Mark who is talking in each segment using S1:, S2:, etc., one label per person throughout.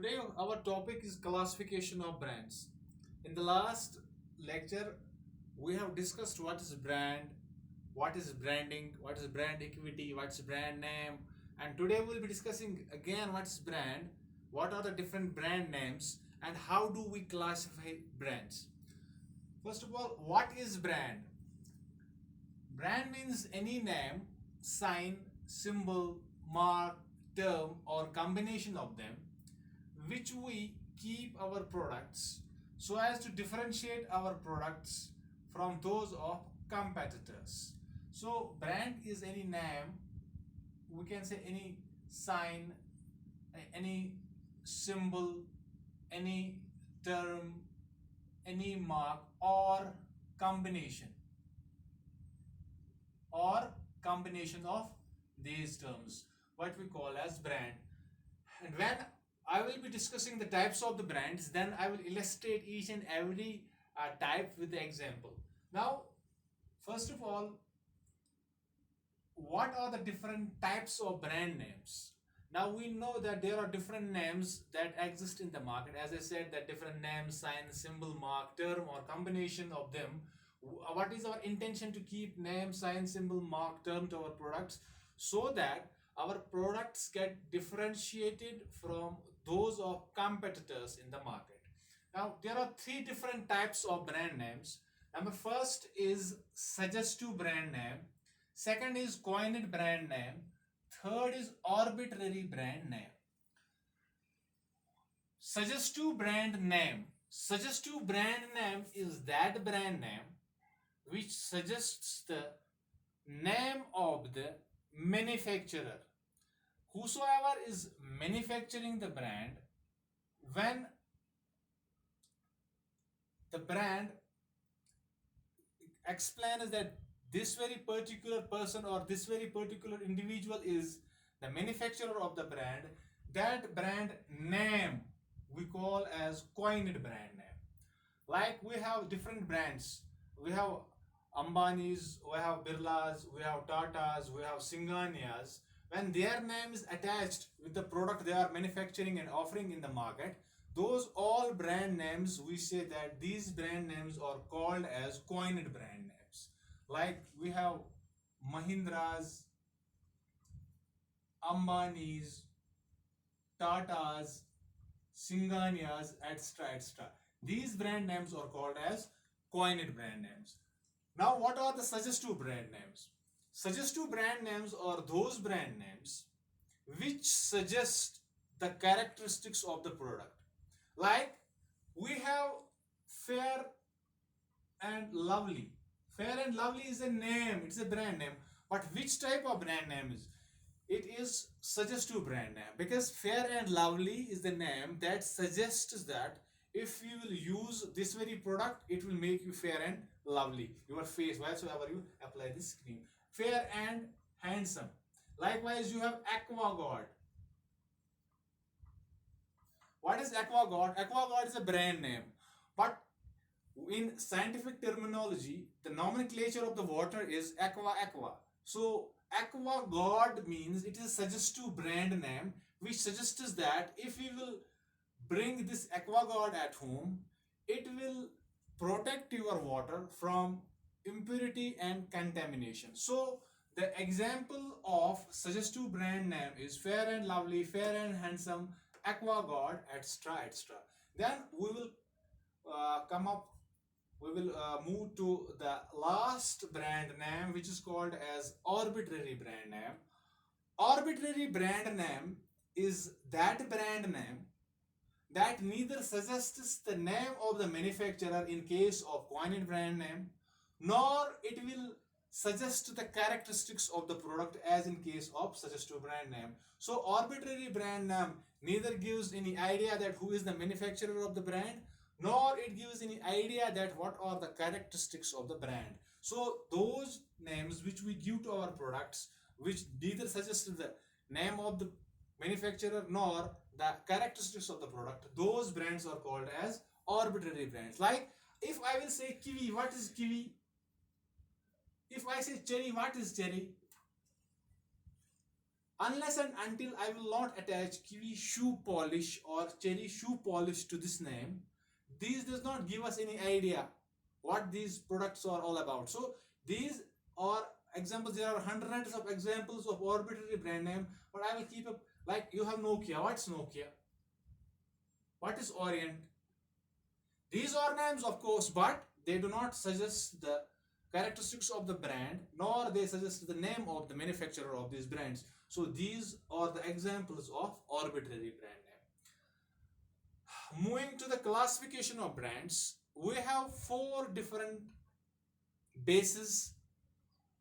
S1: Today our topic is classification of brands. In the last lecture, we have discussed what is brand, what is branding, what is brand equity, what's brand name, and today we'll be discussing again what's brand, what are the different brand names, and how do we classify brands. First of all, what is brand? Brand means any name, sign, symbol, mark, term, or combination of them which we keep our products so as to differentiate our products from those of competitors. So brand is any name, we can say any sign, any symbol, any term, any mark combination or combination of these terms, what we call as brand. And when I will be discussing the types of the brands, then I will illustrate each and every type with the example. Now, first of all, what are the different types of brand names? Now we know that there are different names that exist in the market. As I said, that different names, sign, symbol, mark, term, or combination of them. What is our intention to keep name, sign, symbol, mark, term to our products so that our products get differentiated from those of competitors in the market. Now there are three different types of brand names. Number first is suggestive brand name. Second is coined brand name. Third is arbitrary brand name. Suggestive brand name. Suggestive brand name is that brand name which suggests the name of the manufacturer. Whosoever is manufacturing the brand, when the brand explains that this very particular person or this very particular individual is the manufacturer of the brand, that brand name we call as coined brand name. Like we have different brands. We have Ambanis, we have Birlas, we have Tatas, we have Singhanias. When their name is attached with the product they are manufacturing and offering in the market, those all brand names, we say that these brand names are called as coined brand names. Like we have Mahindras, Ambanis, Tatas, Singhanias, etc. etc. These brand names are called as coined brand names. Now, what are the suggestive brand names? Suggestive brand names are those brand names which suggest the characteristics of the product. Like we have Fair and Lovely. Fair and Lovely is a name, it's a brand name. But which type of brand name is? It is suggestive brand name because Fair and Lovely is the name that suggests that if you will use this very product, it will make you fair and lovely. Your face, whatsoever you apply this cream. Fair and handsome. Likewise, you have AquaGuard. What is AquaGuard? AquaGuard is a brand name. But in scientific terminology, the nomenclature of the water is aqua. So AquaGuard means it is a suggestive brand name which suggests that if you will bring this AquaGuard at home, it will protect your water from impurity and contamination. So the example of suggestive brand name is Fair and Lovely, Fair and Handsome, AquaGuard, etc. etc. Then we will move to the last brand name, which is called as arbitrary brand name. Arbitrary brand name is that brand name that neither suggests the name of the manufacturer in case of coined brand name, nor it will suggest the characteristics of the product as in case of suggestive brand name. So arbitrary brand name neither gives any idea that who is the manufacturer of the brand, nor it gives any idea that what are the characteristics of the brand. So those names which we give to our products, which neither suggest the name of the manufacturer nor the characteristics of the product, those brands are called as arbitrary brands. Like if I will say kiwi, what is kiwi? If I say cherry, what is cherry? Unless and until I will not attach kiwi shoe polish or cherry shoe polish to this name, these does not give us any idea what these products are all about. So these are examples. There are hundreds of examples of arbitrary brand name, but I will keep up. Like you have Nokia. What's Nokia? What is Orient? These are names, of course, but they do not suggest the characteristics of the brand, nor they suggest the name of the manufacturer of these brands. So these are the examples of arbitrary brand name. Moving to the classification of brands, we have four different bases,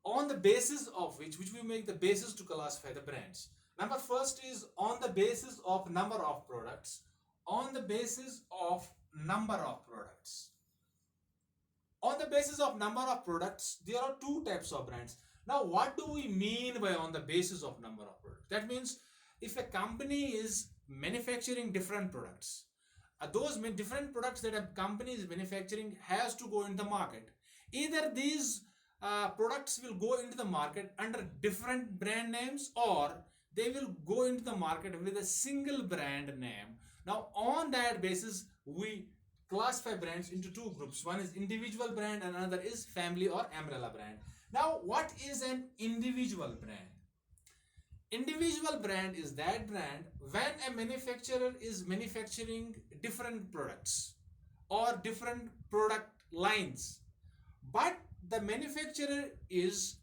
S1: on the basis of which we make the basis to classify the brands. Number first is on the basis of number of products. On the basis of number of products. On the basis of number of products, there are two types of brands. Now, what do we mean by on the basis of number of products? That means if a company is manufacturing different products, those different products that a company is manufacturing has to go in the market. Either these products will go into the market under different brand names, or they will go into the market with a single brand name. Now, on that basis, we classify brands into two groups. One is individual brand and another is family or umbrella brand. Now, what is an individual brand? Individual brand is that brand when a manufacturer is manufacturing different products or different product lines, but the manufacturer is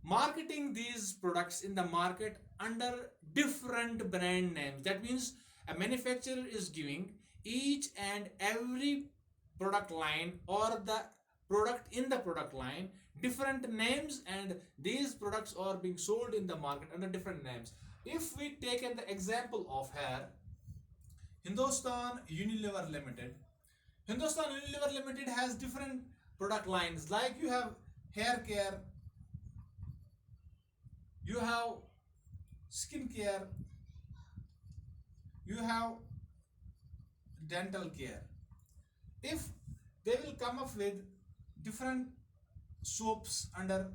S1: marketing these products in the market under different brand names. That means a manufacturer is giving each and every product line or the product in the product line different names, and these products are being sold in the market under different names. If we take an example of here, Hindustan Unilever Limited. Hindustan Unilever Limited has different product lines, like you have hair care, you have skin care, you have dental care. If they will come up with different soaps under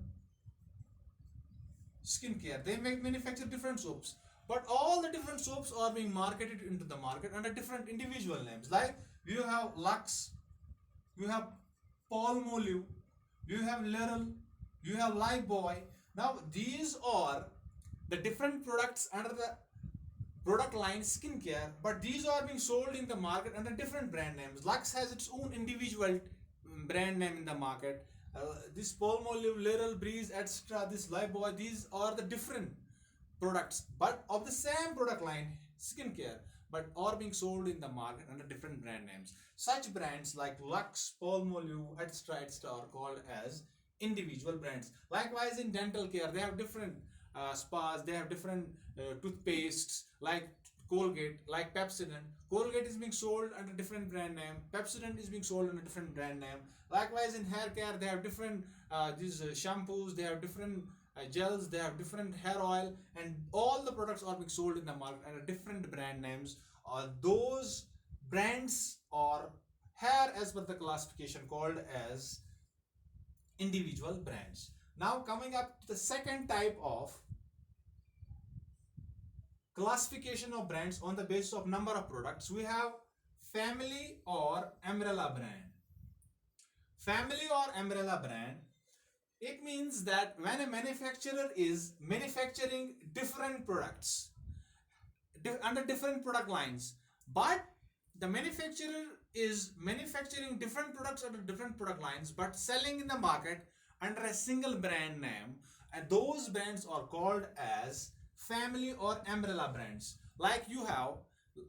S1: skincare, they manufacture different soaps, but all the different soaps are being marketed into the market under different individual names. Like you have Lux, you have Palmolive, you have Laurel, you have Lifebuoy. Now these are the different products under the product line skincare, but these are being sold in the market under different brand names. Lux has its own individual brand name in the market. This Palmolive, Laurel, Breeze, etc., this Lifebuoy, these are the different products, but of the same product line, skincare, but are being sold in the market under different brand names. Such brands like Lux, Palmolive, etc., etc., are called as individual brands. Likewise, in dental care, they have different spas, they have different toothpastes, like Colgate, like Pepsodent. Colgate is being sold under different brand name. Pepsodent is being sold under different brand name. Likewise, in hair care, they have different these shampoos, they have different gels, they have different hair oil, and all the products are being sold in the market under different brand names. Those brands are here as per the classification called as individual brands. Now coming up to the second type of classification of brands on the basis of number of products, we have family or umbrella brand. Family or umbrella brand, it means that when a manufacturer is manufacturing different products under different product lines, but the manufacturer is manufacturing different products under different product lines but selling in the market under a single brand name, and those brands are called as family or umbrella brands. Like you have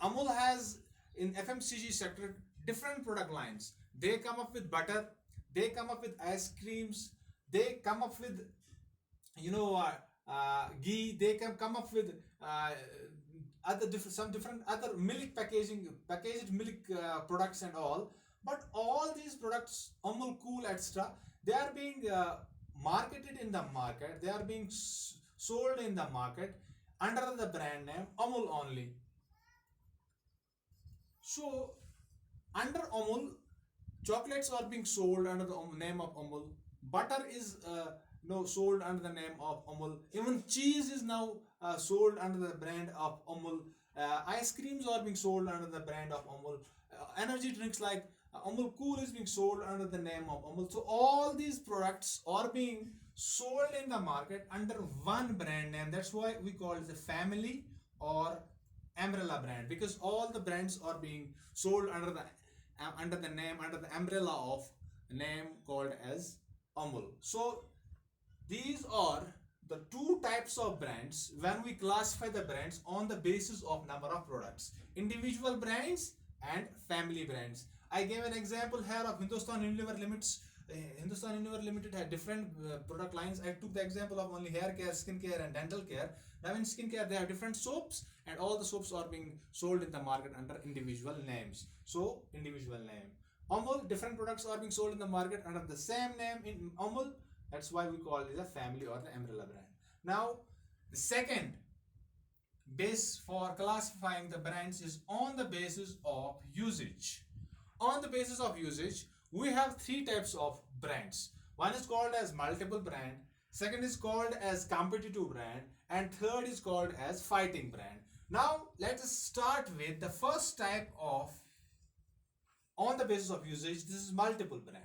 S1: Amul has in FMCG sector different product lines. They come up with butter, they come up with ice creams, they come up with ghee, they can come up with some different other milk packaged milk products and all. But all these products, Amul Cool, etc., they are being marketed in the market, they are being sold in the market under the brand name Amul only. So under Amul, chocolates are being sold under the name of Amul. Butter is sold under the name of Amul. Even cheese is now sold under the brand of Amul. Ice creams are being sold under the brand of Amul. Energy drinks like Amul Cool is being sold under the name of Amul. So all these products are being sold in the market under one brand name. That's why we call it the family or umbrella brand, because all the brands are being sold under the name, under the umbrella of a name called as Amul. So these are the two types of brands when we classify the brands on the basis of number of products: individual brands and family brands. I gave an example here of Hindustan Unilever Limits. Hindustan Unilever Limited had different product lines. I took the example of only hair care, skin care, and dental care. Now in skin care, they have different soaps, and all the soaps are being sold in the market under individual names. So individual name. Amul, different products are being sold in the market under the same name in Amul. That's why we call it a family or the umbrella brand. Now, the second base for classifying the brands is on the basis of usage. On the basis of usage, we have three types of brands. One is called as multiple brand, second is called as competitive brand, and third is called as fighting brand. Now, let us start with the first type of on the basis of usage. This is multiple brand.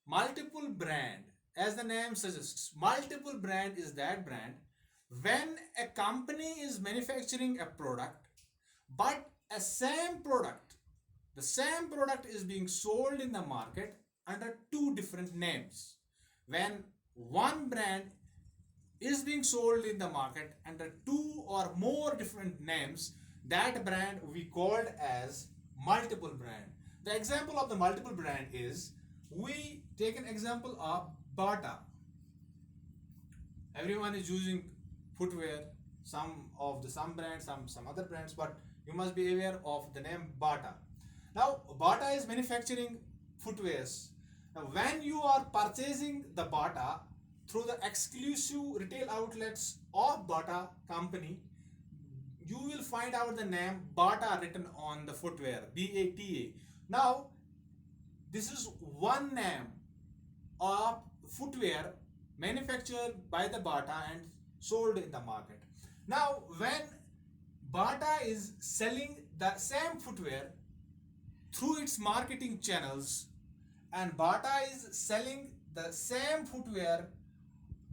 S1: Multiple brand, as the name suggests, multiple brand is that brand when a company is manufacturing a product, but the same product is being sold in the market under two different names. When one brand is being sold in the market under two or more different names, that brand we called as multiple brand. The example of the multiple brand is, we take an example of Bata. Everyone is using footwear, some brands, some other brands, but you must be aware of the name Bata. Now Bata is manufacturing footwears. Now when you are purchasing the Bata through the exclusive retail outlets of Bata company, you will find out the name Bata written on the footwear, BATA. Now this is one name of footwear manufactured by the Bata and sold in the market. Now when Bata is selling the same footwear through its marketing channels, and Bata is selling the same footwear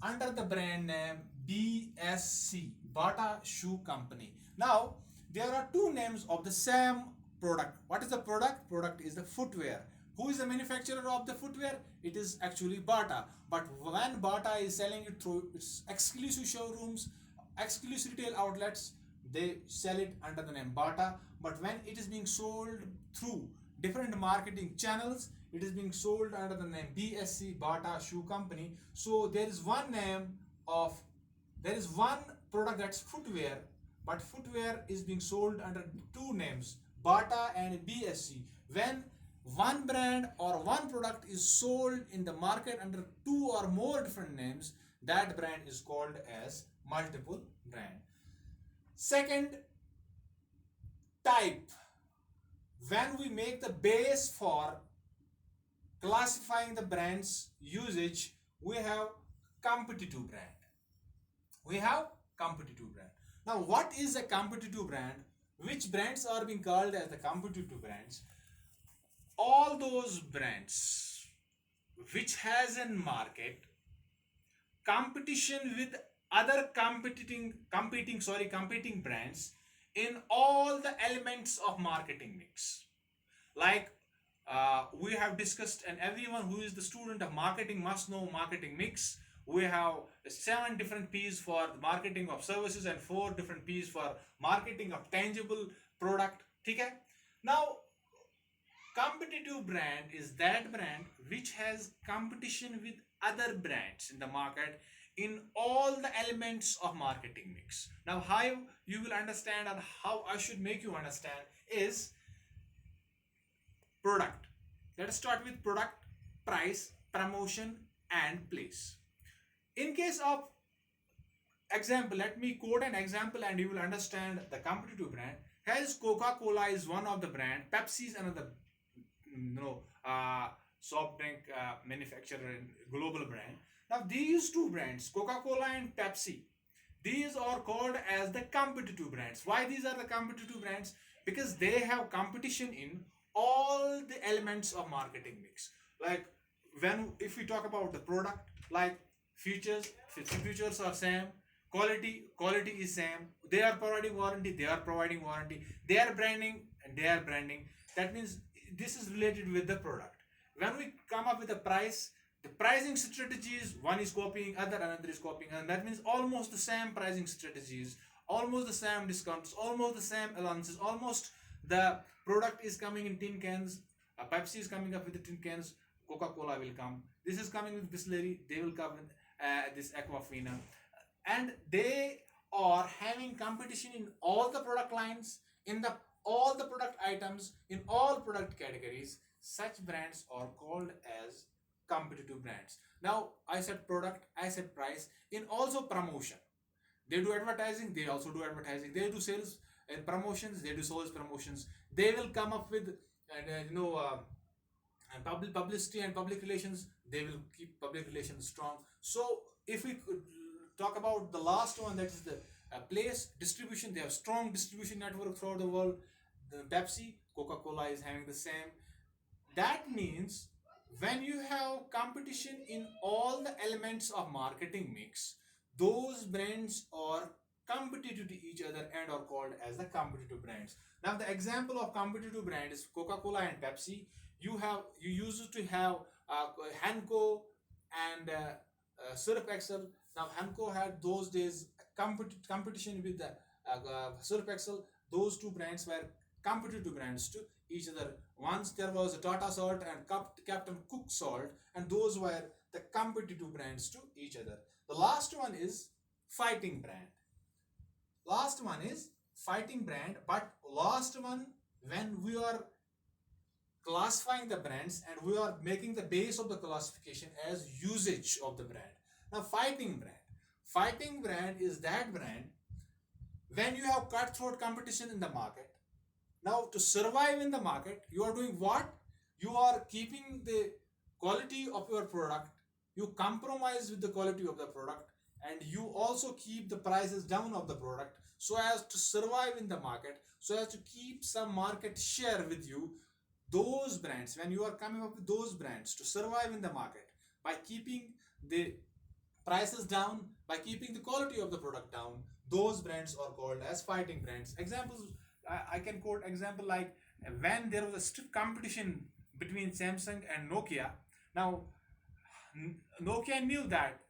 S1: under the brand name BSC, Bata Shoe Company. Now there are two names of the same product. What is the product? Product is the footwear. Who is the manufacturer of the footwear? It is actually Bata. But when Bata is selling it through its exclusive showrooms, exclusive retail outlets, they sell it under the name Bata. But when it is being sold through different marketing channels, it is being sold under the name BSC, Bata Shoe Company. So there is one product that's footwear, but footwear is being sold under two names, Bata and BSC. When one brand or one product is sold in the market under two or more different names, that brand is called as multiple brand. Second type, when we make the base for classifying the brand's usage, we have competitive brand. Now what is a competitive brand? Which brands are being called as the competitive brands? All those brands which has in market competition with other competing brands in all the elements of marketing mix. Like we have discussed, and everyone who is the student of marketing must know marketing mix. We have 7 different P's for marketing of services and 4 different P's for marketing of tangible product. Okay? Now competitive brand is that brand which has competition with other brands in the market in all the elements of marketing mix. Now how you will understand, and how I should make you understand, is product. Let us start with product, price, promotion, and place. In case of example, let me quote an example and you will understand the competitive brand. As Coca-Cola is one of the brand, Pepsi is another soft drink manufacturer and global brand. Now these two brands, Coca-Cola and Pepsi, These are called as the competitive brands. Why these are the competitive brands? Because they have competition in all the elements of marketing mix. Like when if we talk about the product, like features are same, quality is same. They are providing warranty, they are providing warranty. They are branding and they are branding. That means this is related with the product. When we come up with a price, the pricing strategies, one is copying other, another is copying, and that means almost the same pricing strategies, almost the same discounts, almost the same allowances, almost the product is coming in tin cans. Pepsi is coming up with the tin cans. Coca-Cola will come. This is coming with Bisleri. They will come with this Aquafina, and they are having competition in all the product lines, in the all the product items, in all product categories. Such brands are called as competitive brands. Now I said product, I said price. In also promotion, they do advertising, they also do advertising. They do sales and promotions, they do sales promotions. They will come up with and publicity and public relations. They will keep public relations strong. So if we could talk about the last one, that is the place distribution. They have strong distribution network throughout the world. The Pepsi, Coca-Cola is having the same. That means when you have competition in all the elements of marketing mix, those brands are competitive to each other and are called as the competitive brands. Now the example of competitive brand is Coca-Cola and Pepsi. You used to have Hanco and Surf Excel. Now Hanco had those days competition with the Surf Excel. Those two brands were competitive brands to each other. Once there was a Tata Salt and Captain Cook Salt, and those were the competitive brands to each other. The last one is fighting brand. Last one is fighting brand, but last one, when we are classifying the brands and we are making the base of the classification as usage of the brand. Now fighting brand. Fighting brand is that brand when you have cutthroat competition in the market. Now to survive in the market, you are doing what? You are keeping the quality of your product. You compromise with the quality of the product, and you also keep the prices down of the product so as to survive in the market, so as to keep some market share with you. Those brands, when you are coming up with those brands to survive in the market by keeping the prices down, by keeping the quality of the product down, those brands are called as fighting brands. Examples, I can quote example like when there was a stiff competition between Samsung and Nokia. Now Nokia knew that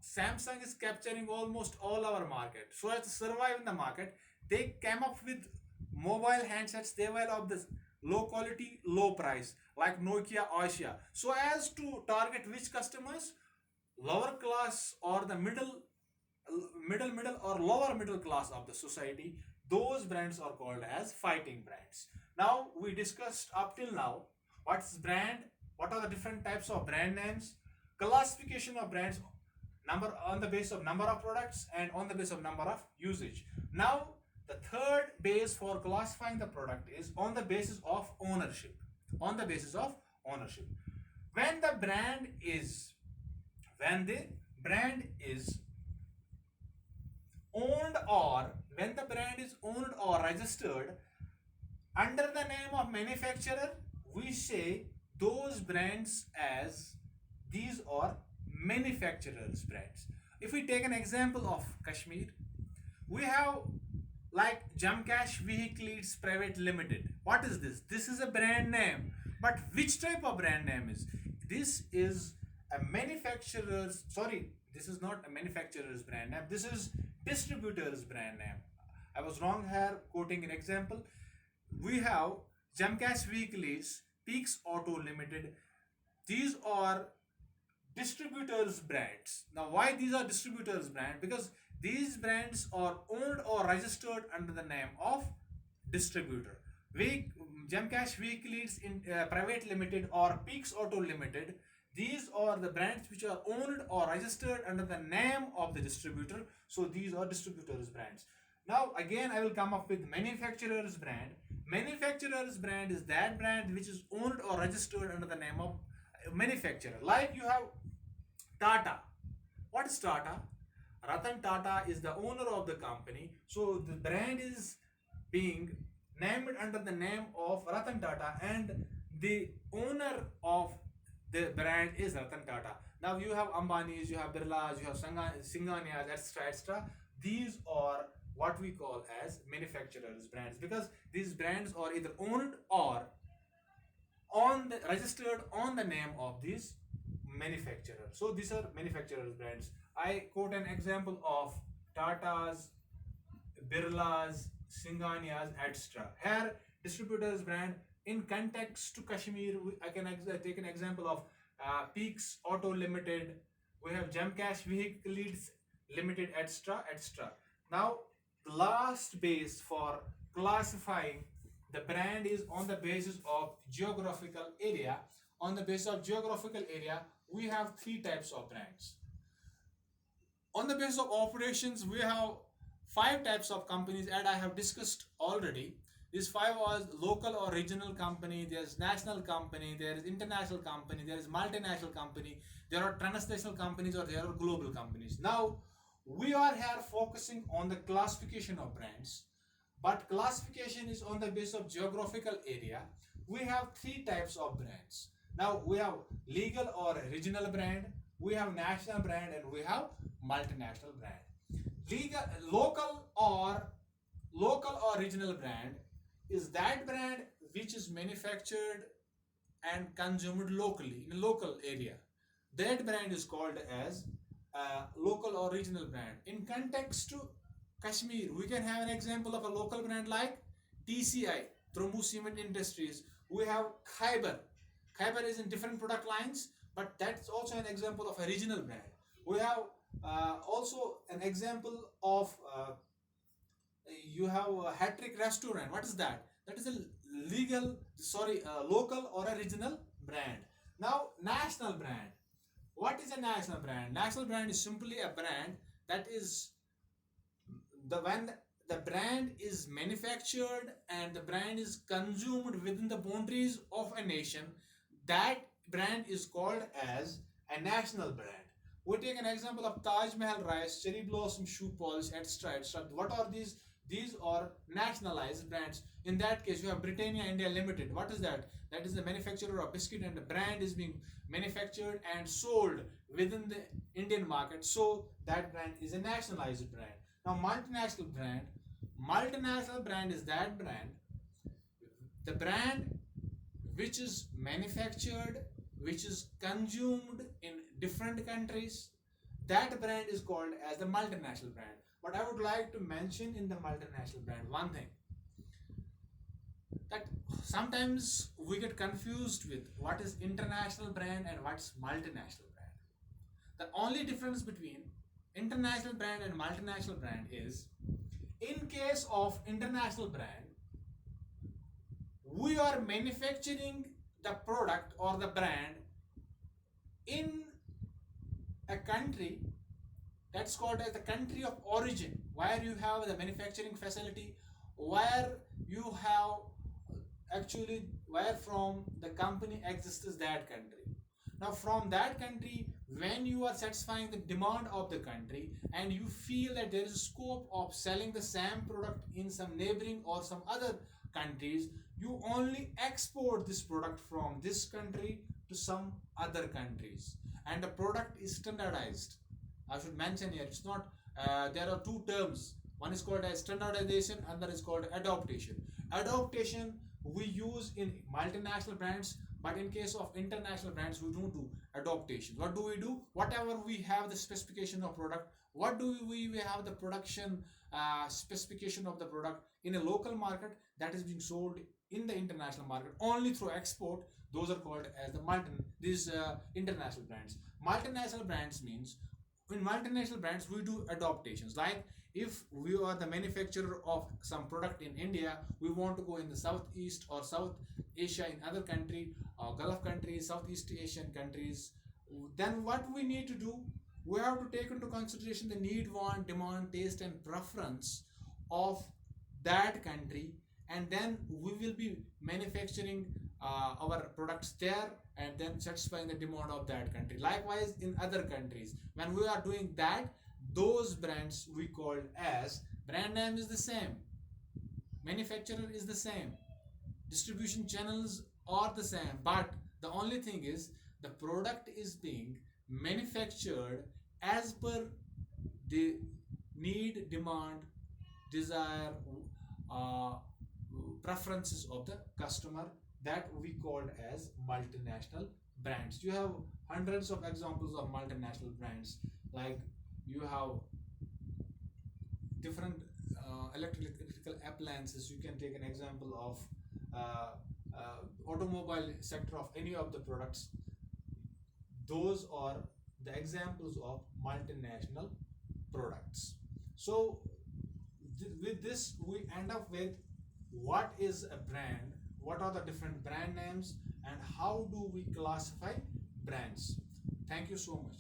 S1: Samsung is capturing almost all our market. So as to survive in the market, they came up with mobile handsets. They were of this low quality, low price, like Nokia Asia. So as to target which customers? Lower class or the middle or lower middle class of the society. Those brands are called as fighting brands. Now we discussed up till now what's brand, what are the different types of brand names, classification of brands, number on the basis of number of products and on the basis of number of usage. Now the third base for classifying the product is on the basis of ownership. On the basis of ownership. When the brand is owned, or when the brand is owned or registered under the name of manufacturer, we say those brands as these are manufacturers brands. If we take an example of Kashmir, we have like Jamkash Vehicles Private Limited. What is this? This is a brand name. But which type of brand name is? This is a manufacturer's, sorry, this is not a manufacturer's brand name. This is distributor's brand name. I was wrong here quoting an example. We have Jamkash Vehicles, Peaks Auto Limited. These are distributors brands. Now why these are distributors brand? Because these brands are owned or registered under the name of distributor. Jamkash Vehicles in Private Limited or Peaks Auto Limited, these are the brands which are owned or registered under the name of the distributor. So these are distributors brands. Now again I will come up with manufacturer's brand. Manufacturer's brand is that brand which is owned or registered under the name of manufacturer. Like you have Tata. What is Tata? Ratan Tata is the owner of the company, so the brand is being named under the name of Ratan Tata, and the owner of the brand is Ratan Tata. Now you have Ambanis, you have Birlas, you have Singhanias, etc., etc. These are what we call as manufacturers brands, because these brands are either owned or registered on the name of these manufacturer. So these are manufacturers brands. I quote an example of Tata's, Birlas, Singhanias, etc. Here, distributors brand in context to Kashmir. I can take an example of Peaks Auto Limited. We have Jamcash Vehicle Leads Limited, etc., etc. Now, the last base for classifying the brand is on the basis of geographical area. On the basis of geographical area, we have three types of brands. On the basis of operations, we have five types of companies, and I have discussed already. These five was local or regional company, there's national company, there is international company, there is multinational company, there are transnational companies, or there are global companies. Now we are here focusing on the classification of brands, but classification is on the basis of geographical area. We have three types of brands. Now we have legal or regional brand, we have national brand, and we have multinational brand. Legal, local or regional brand is that brand which is manufactured and consumed locally in a local area. That brand is called as local or regional brand. In context to Kashmir, we can have an example of a local brand like TCI, Trombu Cement Industries. We have Khyber. Khyber is in different product lines, but that's also an example of a regional brand. We have also an example of you have a hat-trick restaurant. What is that? That is a local or a regional brand. Now, national brand. What is a national brand? National brand is simply a brand that is when the brand is manufactured and the brand is consumed within the boundaries of a nation. That brand is called as a national brand. We take an example of Taj Mahal rice, cherry blossom shoe polish, etc., etc. What are these? These are nationalized brands. In that case, you have Britannia India Limited. What is that? That is the manufacturer of biscuit, and the brand is being manufactured and sold within the Indian market. So that brand is a nationalized brand. Now, multinational brand. Multinational brand is that brand, the brand which is manufactured, which is consumed in different countries. That brand is called as the multinational brand. But I would like to mention in the multinational brand one thing, that sometimes we get confused with what is international brand and what's multinational brand. The only difference between international brand and multinational brand is, in case of international brand, we are manufacturing the product or the brand in a country that's called as the country of origin, where you have the manufacturing facility, where you have actually where from the company exists that country. Now from that country, when you are satisfying the demand of the country and you feel that there is a scope of selling the same product in some neighboring or some other countries, you only export this product from this country to some other countries, and the product is standardized. I should mention here, it's not there are two terms. One is called as standardization, another is called adaptation. Adaptation we use in multinational brands, but in case of international brands we don't do adaptation. What do we do? Whatever we have the specification of product, what do we have the production specification of the product in a local market, that is being sold in the international market only through export. Those are called as these international brands. Multinational brands means, in multinational brands we do adaptations. Like if we are the manufacturer of some product in India, we want to go in the Southeast or South Asia, in other country, Gulf countries, Southeast Asian countries, then what we need to do, we have to take into consideration the need, want, demand, taste and preference of that country, and then we will be manufacturing our products there and then satisfying the demand of that country. Likewise in other countries, when we are doing that, those brands we called as brand name is the same, manufacturer is the same, distribution channels are the same, but the only thing is the product is being manufactured as per the need, demand, desire, uh, preferences of the customer, that we called as multinational brands. You have hundreds of examples of multinational brands, like you have different electrical appliances. You can take an example of automobile sector of any of the products. Those are the examples of multinational products. So with this we end up with what is a brand, what are the different brand names, and how do we classify brands. Thank you so much.